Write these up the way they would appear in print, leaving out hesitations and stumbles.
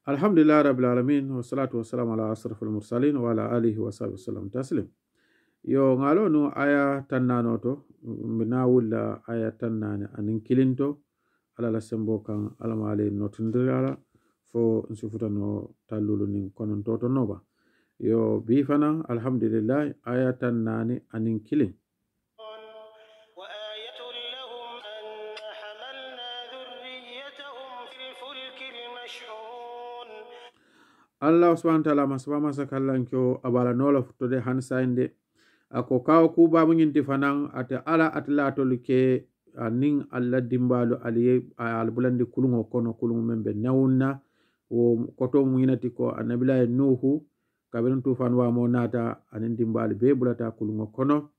Alhamdulillah rabbil alamin wa salatu wa salam ala asrafil mursalin wa ala alihi wa sahbihi wasallam taslim. Yo ngalo no aya tannano to mina wulla aya tannane anin kilinto ala la sembo kan ala male notindira fo nsufuta no talulu nin konon toto noba. Yo bi fana alhamdulillah aya tannane anin kilin. Allah subhanahu wa ta'ala masaba masa kallan kyo abala nola futode hansainde ako kawo ku babu nyinti fanan ate ala atla toluke anin alla dimbalu aliye albulandi kulungo kono kulungo membe nawunna wo koto muinati ko anabila nuhu kabin tufan wa monata anin dimbalu be bulata kulungo kono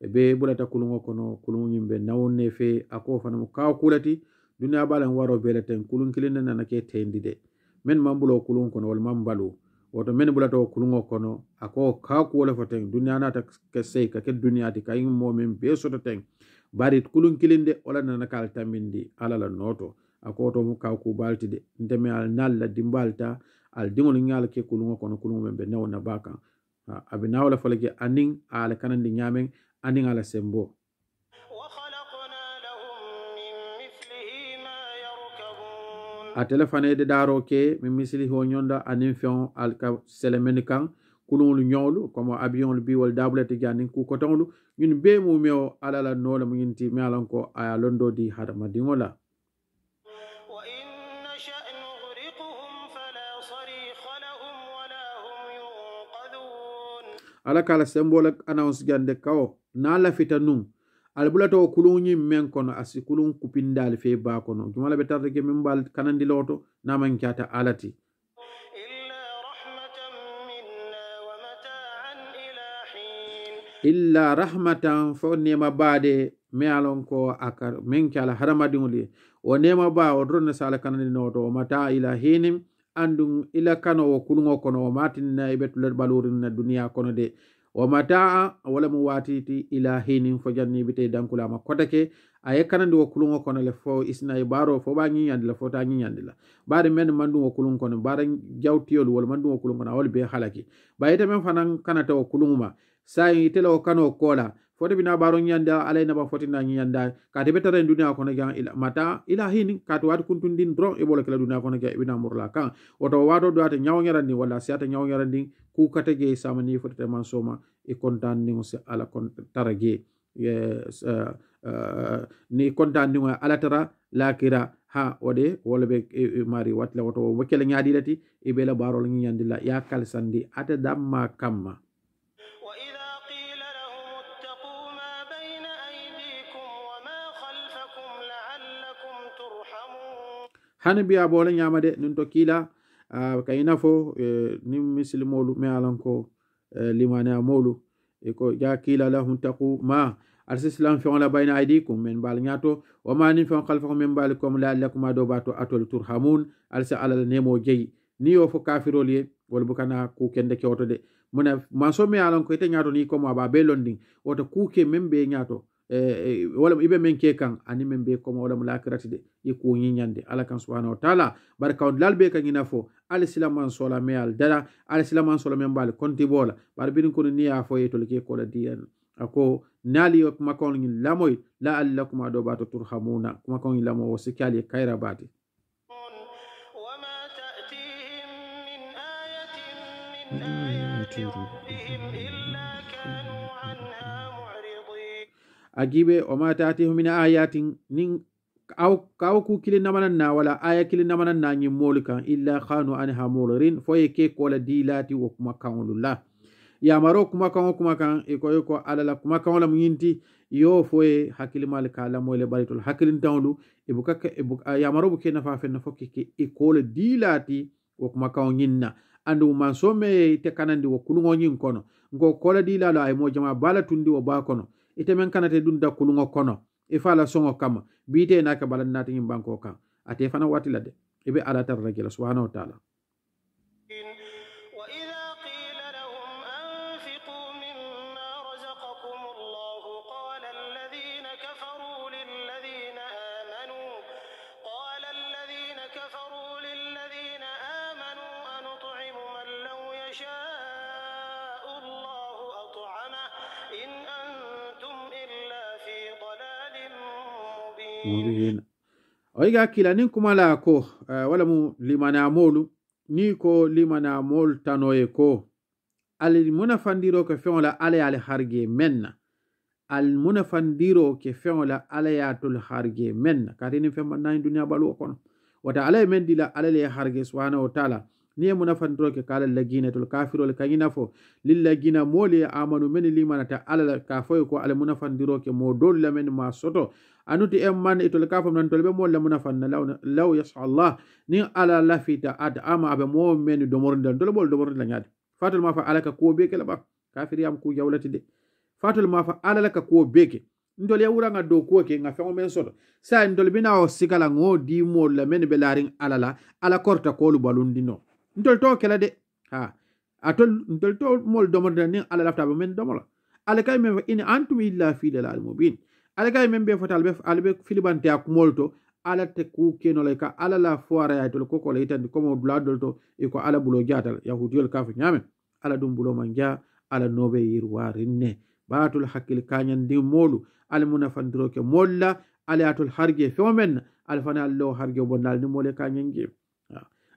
be bulata kulungo kono kulungo nyimbe nawunne fe ako fanamu kawo kulati dunya balan waro beleten kulun kilinde nanake tendide men mambulo kulun kono wal mambalu woto men bulato kulungo kono ako ka ko wala foten dunya na ta ke sey ka ke dunya ti kay mo men be soto ten barit kulun kilinde wala na kal tambindi ala la noto ako to mu ka ko balti de ndeme al nalla dimbalta al dingol ngal ke kulungo kono kulungo men be newo na baka abina wala falake anin ala kanandi nyamen anin ala sembo a telefane de daro ke mi misili ho nyonda anin fion alka selemeni kan kululu nyawlu comme avion bi wal dablete janin ku kotonlu ñun be mu meo ala la nola mu ñinti mi alan ko aya londo di hadama dingola wa inna sha'nu ghriquhum fala sarikha lahum wala hum yunqadhun ala kala symbole announce gande kawo na la fitanum albulato kulunyi men kono asi kulun kupindal fe ba kono jumala be tarde ke mimbal kanandi loto naman kyata alati illa rahmatan fo nema baade me alon ko akar men kyala haramadinguli o nema ba o drone sala kanandi noto mata ila hinim andum ila kano o kulungo kono o matin na ibetul balurin na dunia kono de wa mataa wala mu watiti ila hinin fo janni bite dankula ma kotake aye kanandi wo kulungo kono le fo isna baro fo ba nyi yandi la fo ta nyi yandi la bare men mandu wo kulungo kono bare jawtiyol wala mandu wo kulungo na wal be halaki bayita men fanan kanata wo kulunguma sai itelo kano kola fo de bina baro nyanda alay na ba fotina nyi yanda ka de betare dunya kono gan ila mata ila hinin ka to wat kuntundin dron e bolo kala dunya kono ga ibina murla kan oto wato do ata nyaw nyarandi wala siata nyaw nyarandi ku katage samani fote man soma e kontan ni musa ala kon tarage ni kontan ni ala tara lakira ha wode wala be mari watla woto wakela nyaadi lati e bela barol ngi yandila ya kal sandi ata damma kamma wa idha qila lahum ittaqu ma bayna aydikum wa ma khalfakum la'allakum turhamun hanbiya bola nyamade nun to kila kayina fo ni muslimolu me alanko limane amolu eko ja kila lahum taqu ma al-islam fi ala bayna aydikum min bal nyato wa ma nin fi khalfakum min balikum la'allakum adobato atol turhamun alsa ala nemo jeyi ni yo fo kafirol ye wala bukana ku kende kyoto de muna maso me alanko ite nyato ni ko ma ba belonding woto kuke membe nyato wala ibe men ke kan ani men be ko wala mulakirati de yiku nyinyande ala kan subhanahu wa ta'ala barka lalbe kan ina fo al-islaman sola me al dara al-islaman sola men bal konti bola bar birin ko ni ya fo yeto ke ko la diyan ako nali yok makon ni lamoy la allakum adobatu turhamuna kuma kon lamo wasikali kayra bati wama ta'tihim min ayatin min ayati rabbihim illa kanu anha mu'ridin agibe wama ta'tihim min ayatin nin aw ku kilin namanan na wala aya kilin namanan na nyi molika illa khanu anha mu'ridin foye ke ko la dilati wo kuma kanullah ya maro kuma kan eko alala kuma kan la muyinti yo foye hakili mal kala mo le baritul hakilin tawlu ya maro buke na fa fenna fokki ke eko le dilati wo kuma kan nyinna andu man somme te kanandi wo kulungo nyin kono ngo kola dilala ay mo jama bala tundi wo ba kono ite men kanate dunda kulungo kono e fala songo kama bite naka balan nati nyim banko kan ate fana watila de ibe ala tar rajula subhanahu wa ta'ala mubin oiga kila nin kuma la ko wala mu limana molu ni ko limana mol tanoye ko al munafandiro ke feŋola ala ye ale harge menna al munafandiro ke feŋola ala ye tol harge menna kati ni feŋ nayi duniya baluwo kono wata ala ye men dila ala le harge subhanahu wa ta'ala ni ye munafandiro ke kala lagina tol kafiro le kanyina fo lil lagina moli amanu men limanata ala ka foy ko ala munafandiro ke modol la men ma soto anuti man itol kafam nan tol be mol la munafanna law yasha Allah ni ala lafita ad ama abe mo men do morndal tol bol do morndal nyaade fatul ma fa alaka ko beke la ba kafiri am ku jawlati de fatul ma fa alaka ko beke ndol ya wuranga do ko ke nga fengo men soto sa ndol bina o sikala ngodi mo la men be laring ala korta ko lu balundi no ndol to kala de ha atol ndol to mol do morndal ni ala lafta ba men do mola ala kay men in antum illa fi dalal mubin ala kay men be fatal be albe filibante ak molto ala te ku keno le ka ala la foara ya to ko le tan ko mo bladol to e ko ala bulo jatal yahudiyol kaf nyame ala dum bulo manja ala nobe yirwarinne batul hakil kanyan di molu al munafandiro ke molla ala atul harge femen al fana allo harge bonal ni mole kanyan ge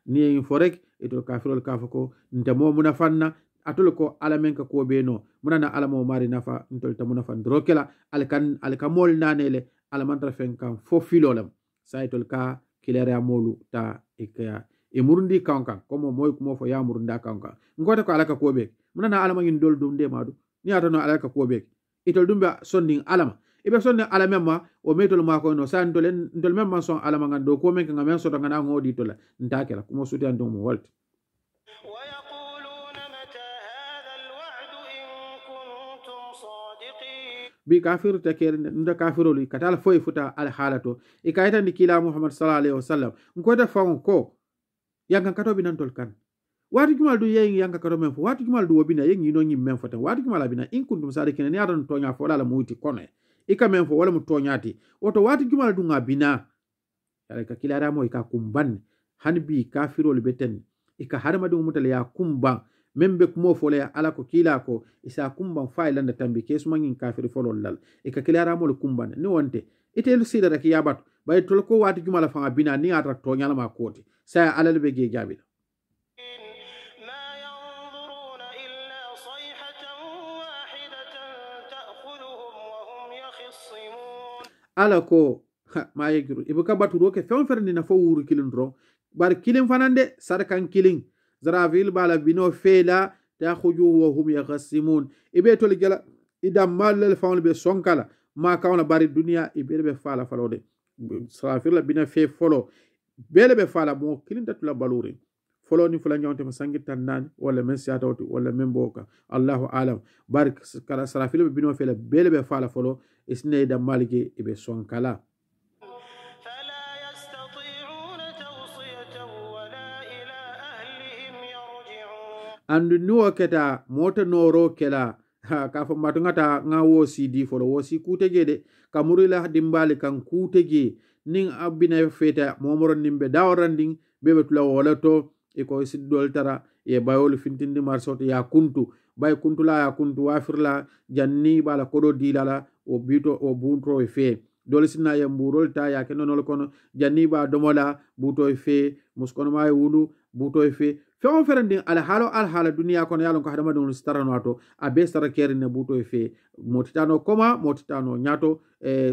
ni forek eto kafirol kaf ko nta mo munafanna atul ko ala men ka ko beno munana ala mo mari nafa ntol ta munafandiro kala al ka mol nanele ala mantra fen kan fo filolam saytol ka kilere amolu ta ikaya e murundi kankan komo moy ko mo fo ya murunda kankan ngote ko alaka kobe munana alama ngin dol dum de madu ni atano alaka kobe itol dumbe sonding alama ibe sonni alamemma o metol ma ko no san dolen dol memma son alama ngando ko men ngamen so ngana ngodi tola ndakela kumo suti andum mo walti bi kafiru taker nda kafiru li katala foy futa al halato e kayta ni kila Muhammad sallallahu alaihi wasallam ngota fawon ko yanga kato binan tol kan wati jumal du yeyi yanga kato men fo wati jumal du wobina yeyi no nyim men fota wati jumal abina in kuntum sadikin ni adon tonya fo la muyti kono e ka men fo wala mu tonyati woto wati jumal du ngabina yale ka kila ramo e ka kumban hanbi kafiru li beten e ka harma du mutale ya kumban membe kumo fole ala ko kila ko isa kumban fayla nda tambi kesu mangin kafiri folo lal e ka kila ramo le kumban ni wonte itel sida rek yabat bay tol ko wati jumala fa bina ni atra to nyala ma koti sa ala be ge jabi ala ko ma yegiru ibu ka baturo ke fon ferni na fo wuru kilin ro bar kilin fanande sarkan kilin Zaravil bala bino fela takhuju wa hum yaghsimun ibe tol gala idam mal faul be sonkala ma kawna bari dunia ibe be fala falode Zaravil bina fe folo bele be fala mo kilinta tula baluri folo ni fula nyonte masangita nan wala men siatawti wala men boka Allahu alam barik kala Zaravil bino fela bele be fala folo isne idam malike ibe sonkala andu nuwa keta mota noro kela ka fa matungata nga wosi di folo wosi kutege kamurila dimbali kan kutege nin abina feta momoron nimbe dawaranding bebe tula wala to e ko siddol tara e bayol fintindi marsoto ya kuntu bay kuntu la ya kuntu wafirla janni bala kodo dilala o bito o bunto e fe dole sinna ya mburol ta ya kenonol kono janni ba domola buto e fe muskono may wulu buto e fe fewon ferendin alhala duniya kono yalon ko hadama dum starano ato abe sara kerine buto e fe motitano koma motitano nyato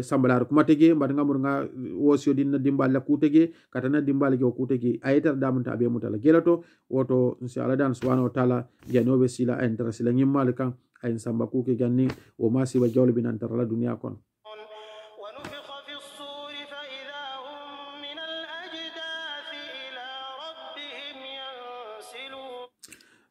sambalar kuma tege mbad ngamur nga wosio dinna dimbal la kutege katana dimbal ge kutege ayetar damunta abe mutala gelato woto inshallah dan subhanahu wa ta'ala janobe sila entra sila nyimmal kan ayin samba kuke ganni o masi ba jawle binan tarala duniya kono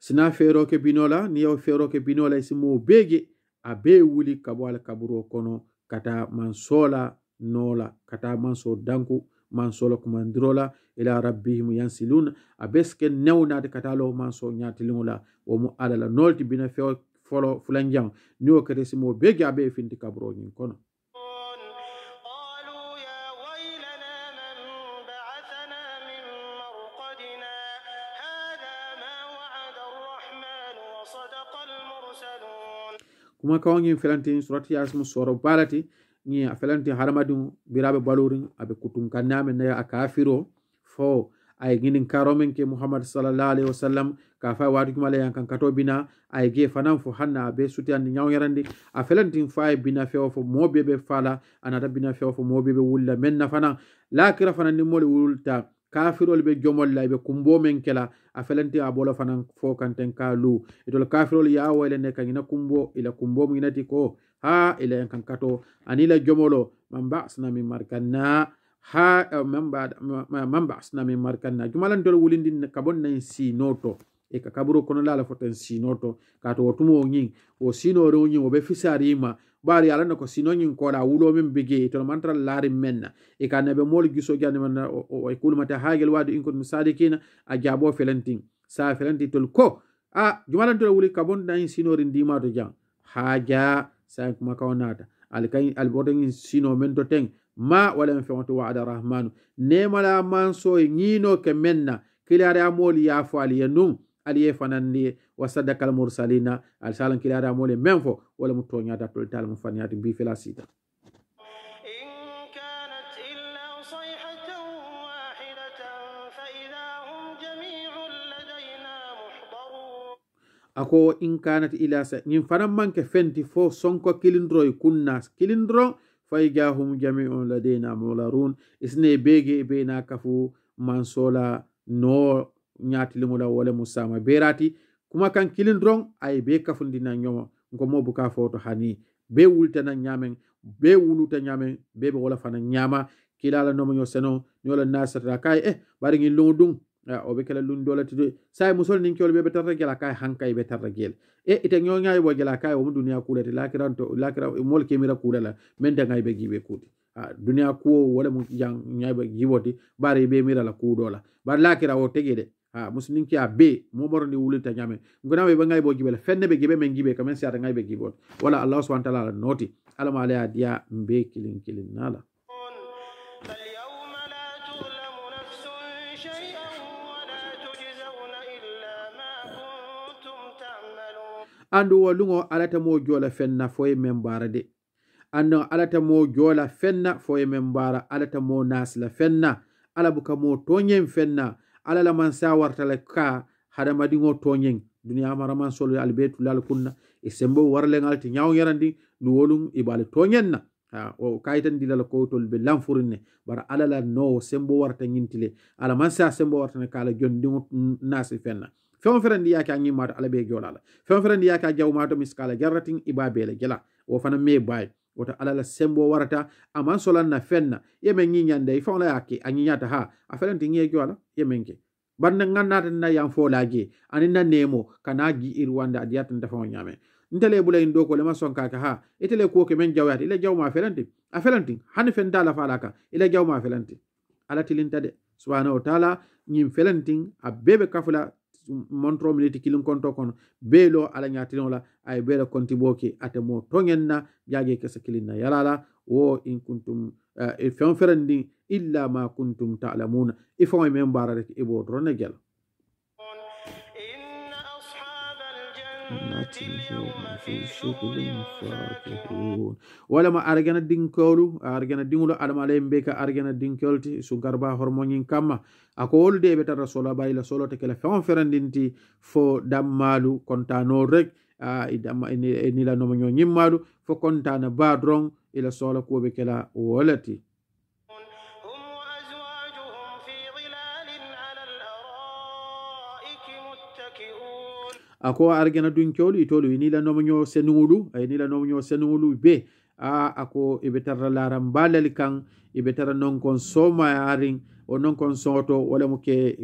sina fero ke binola ni yo fero ke binola isimo bege abe wuli kabwala kaburo kono kata mansola nola kata manso danku mansola kumandrola ila rabbihim yansilun abeske newna de katalo manso nyatilingula wo mu alala nolti bina fe folo fulanjang ni o kete simo bege abe finti kaburo nyin kono kuma kawangin filantin surati yasmu soro balati ni afelanti haramadin birabe balurin abe kutun kanname na akafiro fo ay ginin karomen ke Muhammad sallallahu alaihi wasallam ka fa wadu kuma le yankan kato bina ay ge fanan fo hanna be suti andi nyaw yarandi afelanti fa bina feo fo mobe be fala anata bina feo fo mobe be wulla menna fanan lakira fanan ni moli wulta kafirol be jomol la be kumbo men kela afelanti abola fanan fo kanten kalu itol kafirol ya wele ne kanyina kumbo ila kumbo minati ko ha ila yankan kato anila jomolo man ba'sna min markanna ha man ba'sna min markanna jumalan dol wulindin kabon nan sinoto e ka kaburo kono la foten sinoto ka to tumo nyin o sinoro nyin o be fisarima bari ala ko sino nyin ko la wulo men bege to mantra lari menna e ka nabe mol giso jani man o kulmata hagel wadu in kun sadikin a jabo felantin sa felanti tol ko a jumalan dol wuli kabon nan sinorin dima to jang haja sa kuma kawnata alkay alboten sino men to ten ma wala en fewto wa'ada rahmanu nemala manso ngino ke menna kilare amoli ya fali yenum aliye fanandi wasadaka al mursalina al salan kilare amoli menfo wala mutonya da tol tal mufanyati bi felasita ako in kanat ila sa nin fanan manke fenti fo sonko kilindro kunna kilindro faygahum jami'un ladina mularun isne bege bena kafu mansola no nyati limula wala musama berati kuma kan kilindron ay be kafundina nyomo ngomo buka foto hani be wultana nyamen be wuluta nyamen be wala fana nyama kilala no nyo seno nyola nasata kay bari ngi lundum o be kala lun dola tude say musol nin kyol be tarra gela kay hankay be tarra gel ite nyo nyaay bo gela kay o dunya kulati lakiranto lakira mol kemira kulala men da ngay be gibe kuti dunya ko wala mu jang nyaay be giboti bari be mira la ku dola bar lakira o tegede muslim ki be mo boroni wulita nyame ngona be ngay bo gibel fenne be gibe men gibe kamen siata ngay be gibot wala allah subhanahu wa ta'ala noti alama ala dia be kilin nala andu walungo alata mo jola fenna foye membara de andu alata mo jola fenna foye membara alata mo nasla fenna ala buka mo tonyen fenna ala la man sawarta le ka hada madingo tonyen dunya maraman solo albetu lal kunna e sembo warle ngalti nyaaw yarandi nu wolum ibale tonyen na o kaytan dilala ko tol be lamfurinne bara ala la no sembo warta nyintile ala man sa sembo warta ne kala jondi nasi fenna fewon ferandi yake anyi mata ala be jolala fewon ferandi yake jawmato miskala jarratin ibabele gela o fana me bay wota ala la sembo warata aman solan na fenna yemen nyi nyande fawla yake anyi nyata ha afelanti ngi jola yemenke banda ngannata na yam fo laje aninna nemo kana gi irwanda adiyata ndafa nyame ntele bula indo ko le mason kaka ha itele ko ke men jawati ile jawma felanti hani fen dala falaka ile jawma felanti ala tilintade subhanahu wa ta'ala nyim felanti abebe kafula montro militi kilin konto kono belo ala nyatino la ay bela konti boki atemo tongenna jage kesa kilinna yalala wo in kuntum fon ferandi illa ma kuntum ta'lamuna ifo men barare ibo drone gel wala ma argana dinkolu argana dingulo adama lembe ka argana dinkolti su garba hormonin kama ako wolde be tar rasul bayila solo te kala fon ferandinti fo dammalu kontano rek idama ni la no nyo nyimmalu fo kontana badron ila solo ko be kala wolati ako argana dunkolu itolu ni la no nyo senulu ay ni la no nyo senulu be ako ibetar laram balal kan ibetar non kon soma yarin o non kon soto wala mo ke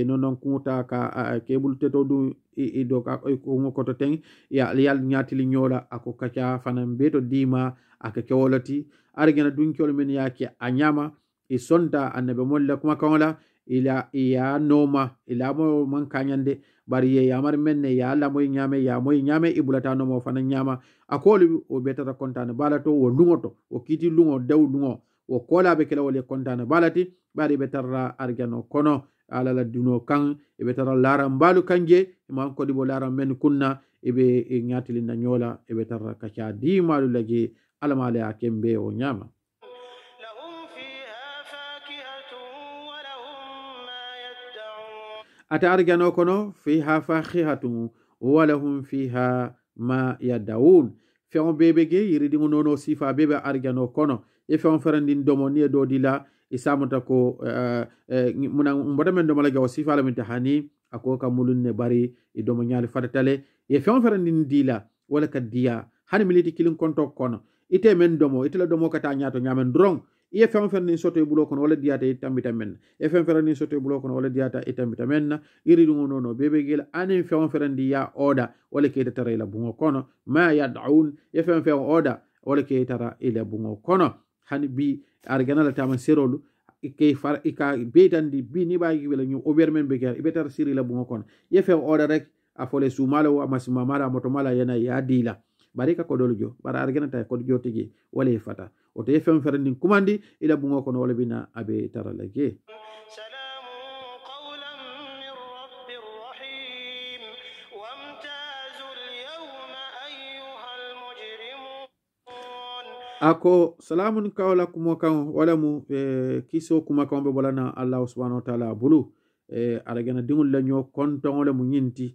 non kuta ka ke bulteto du do ka ko ngoto ten ya yal nyati li nyola ako kacha fanan beto dima aka kewolati argana dunkolu men yake anyama e sonta annabe molla kuma kawla ila ya noma ila mo man kanyande bari ye yamar menne ya la moy nyame ibulata no mo fana nyama akoli o betata kontane balato wo lungoto o kiti lungo dew lungo o kola be kala wole kontane balati bari betarra argano kono ala la duno kan e betara laram balu kanje man ko dibo laram men kunna e be nyatili na nyola e betarra kacha di malu lagi alama ala kembe o nyama ata arjano kono fiha fakihatun walahum fiha ma yadawun feŋo bebe ge yiridi nono sifa bebe arjano kono e feŋo ferandin domo ni do dila isamuta ko muna mbota men do malaga sifa la min tahani ako ka mulun ne bari e domo nyaali fatatale e feŋo ferandin dila wala ka diya hani militi kilin konto kono ite men domo ite la domo kata nyaato nyamen drong e feŋo ferandin soto e bulo kono wala diyata e tambita men e feŋo ferandin soto e bulo kono wala diyata e tambita men yiridi nono bebe ge anin feŋo ferandi ya oda wala ke tara ila bungo kono ma yad'un e feŋo oda wala ke tara ila bungo kono hani bi argana la taman serolu ke far ika betandi bi ni baagi wala ñu obermen be gar ibetar siri la bungo kono ye fe oda rek afole sumala wa masima mala motomala yana ya dila barika ko doljo bara argana tay ko jo tigi wala fata o te fem ferandi kumandi ila bungo kono wala bina abe taralage ako salamun kawla kuma kan wala mu kiso kuma kan be bolana Allah subhanahu wa ta'ala bulu aragana dingul la ño konton wala mu ñinti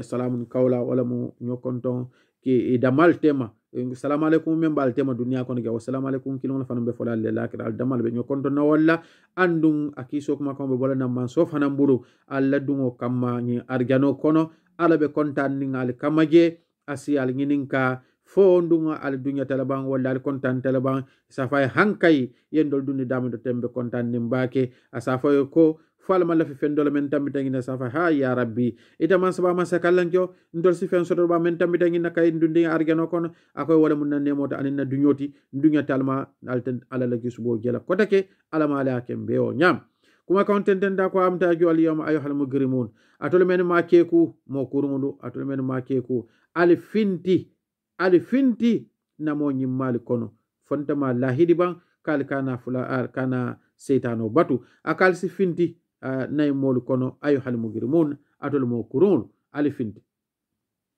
salamun kawla wala mu ño konton ki damal tema assalamu alaikum men bal tema dunya kono ga assalamu alaikum kilon fanam be folal la kira al damal be ño konton na wala andum akiso kuma kan be bolana man so fanam bulu alla dungo kamma ñi argano kono ala be kontan ni ngal kamaje asi al ñininka fo ndunga al dunya talaban wala al kontan talaban safay hankay yendol dunni damido tembe kontan nimbake asafay ko falma la fi fendol men tambita ngina safa ha ya rabbi ita man saba man sakalanjo ndol si fen sodo ba men tambita ngina kay ndundi argano kono akoy wala mun nanne mota anina dunyoti dunya talma alten ala la gisubo jela kotake ala mala kembe o nyam kuma kontenten da ko amta jo al yawma ayyuhal mujrimun atol men ma keku mo kurundu atol men ma keku al finti namo nyimmali kono fontama lahidi ban kal kana fula kana setano batu akal si finti nay mol kono ayyuhal mujrimun atol mo kurun al finti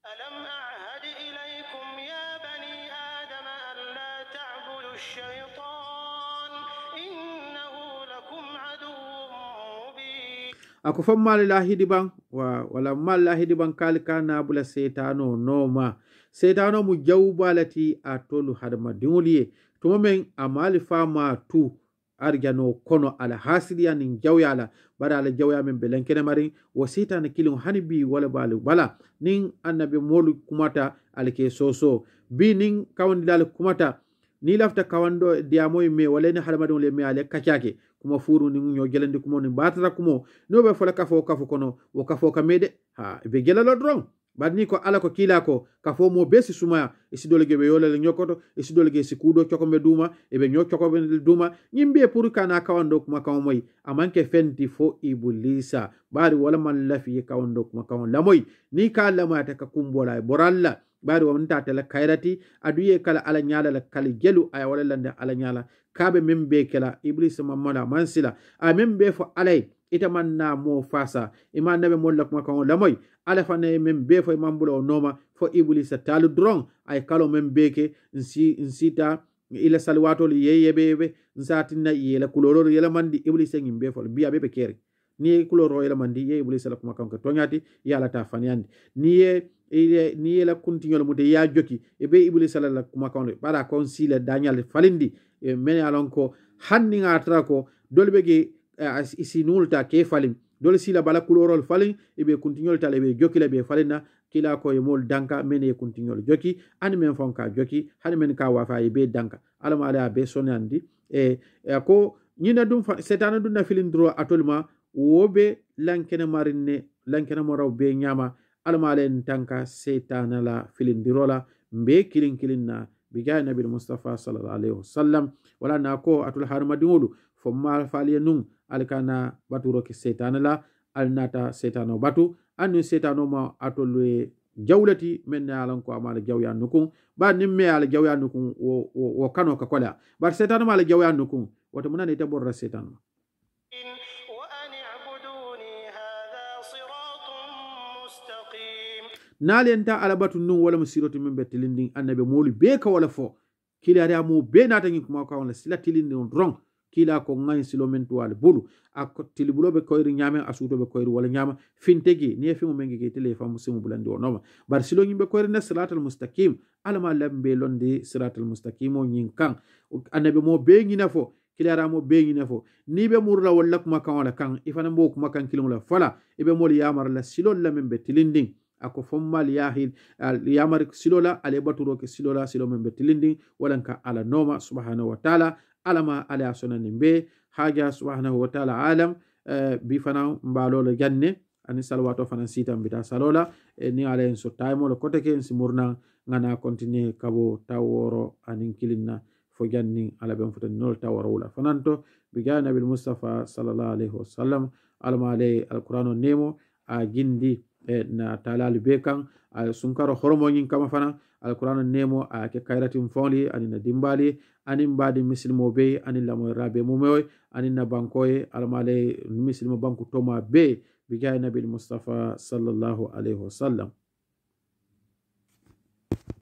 alam a'had ilaykum ya bani adam an la ta'budu ash-shaytan innahu lakum aduwwun mubin ako fammal lahidi ban wala mal lahidi ban kal kana bula setano noma setano mu jawbalati atolu hadama dimuliye to men amali fama tu arjano kono ala hasidiya nin jawyala bara ala jawya men belenkene marin wo setana kilin hanibi wala balu bala nin annabi molu kumata alke soso bi nin kawandi dal kumata ni lafta kawando diamoy me wala ni hadama le me ale kachake kuma furu ni nyo gelandi kuma ni batara kuma no be fola kafo kono wo kafo kamede ha be gelalo drong badni ko ala ko kila ko kafo mo besi suma isi dolege be yola le nyokoto isi dolege sikudo chokombe duma e be nyokobe duma nyimbe pour kana kawando kuma kawomoy amanke fenti fo ibulisa bari wala man lafi kawando kuma kawon lamoy ni ka lamata ka kumbola boralla bari wonta tele kairati aduye kala ala nyala la kala gelu ay wala lande ala nyala kabe membe kala iblis mamala mansila a membe fo alay ita manna mo fasa iman nabe molla kuma kawon lamoy ala fane membe fo mambulo noma fo iblis talu drong ay kalo membeke nsita ila salwato yeyebe nsatina yela kuloro yela mandi iblis ngimbe fo biya bebe kere ni kuloro yela mandi ye iblis la kuma kawon tonyati yala ta fanyandi ni la kuntinyol mude ya joki e be iblis la kuma kawon bara konsile daniel falindi men alon ko hanni ngatra ko dolbege isi nulta ke falim dole sila bala kulorol falin e be kuntinyol tale be joki la be falina kila ko e mol danka men e kuntinyol joki an men fonka joki han men ka wafa e be danka alama ala be sonandi ko nyina dum setana dum na filin dro atolma wobe lankene marine lankene moraw be nyama alama ala tanka setana la filin dirola mbe kilin na biga nabi mustafa sallallahu alaihi wasallam wala na ko atul harma dingolu fo mal faliye num alkana baturo ke setana la alnata setano batu anu setano ma atolwe jawlati men alan ko amala jawya nukun ba nimme ala jawya nukun wo kano ka kola bar setano ma ala jawya nukun woto munane te borra setano nalenta ala batu nun wala musiratu min betilindin annabi molu be ka wala fo kila ari amu be nata ngi kuma ka wala sila tilindi on rong kila ko ngai silo men to wala bulu ak tilibulo be koyri nyame asuto be koyri wala nyama fintegi ni fi mo mengi ke tele fa musimu bulandi o noma bar silo ngi be koyri na siratal mustaqim alama lambe londi siratal mustaqim o nyin kan annabi mo be ngi nafo kila ara mo be ngi nafo ni be murra wala kuma kan wala kan ifana mo kuma kan kilon fala ibe mo yamar la silo la men be tilinding ako fommal yahil yamar silola ale baturo ke silola silo men betilindi walanka ala noma subhanahu wa ta'ala alama ala sonani be haja subhanahu wa ta'ala alam bi fana mbalo le janne ani salwato fana sita mbita salola ni ala en so time lo koteke en simurna ngana continue kabo taworo anin kilinna fo janni ala ben futan nol taworo wala fananto bi gana bil mustafa sallallahu alaihi wasallam alama ale alqur'ano nemo a gindi na talal be kan sunkaro horomo nyin kama fana alquran nemo a ke kairatin foli ani na dimbali ani mbadi muslimo be ani la mo rabe mo moy ani na bankoy almale muslimo banku toma be bi gay nabil mustafa sallallahu alaihi wasallam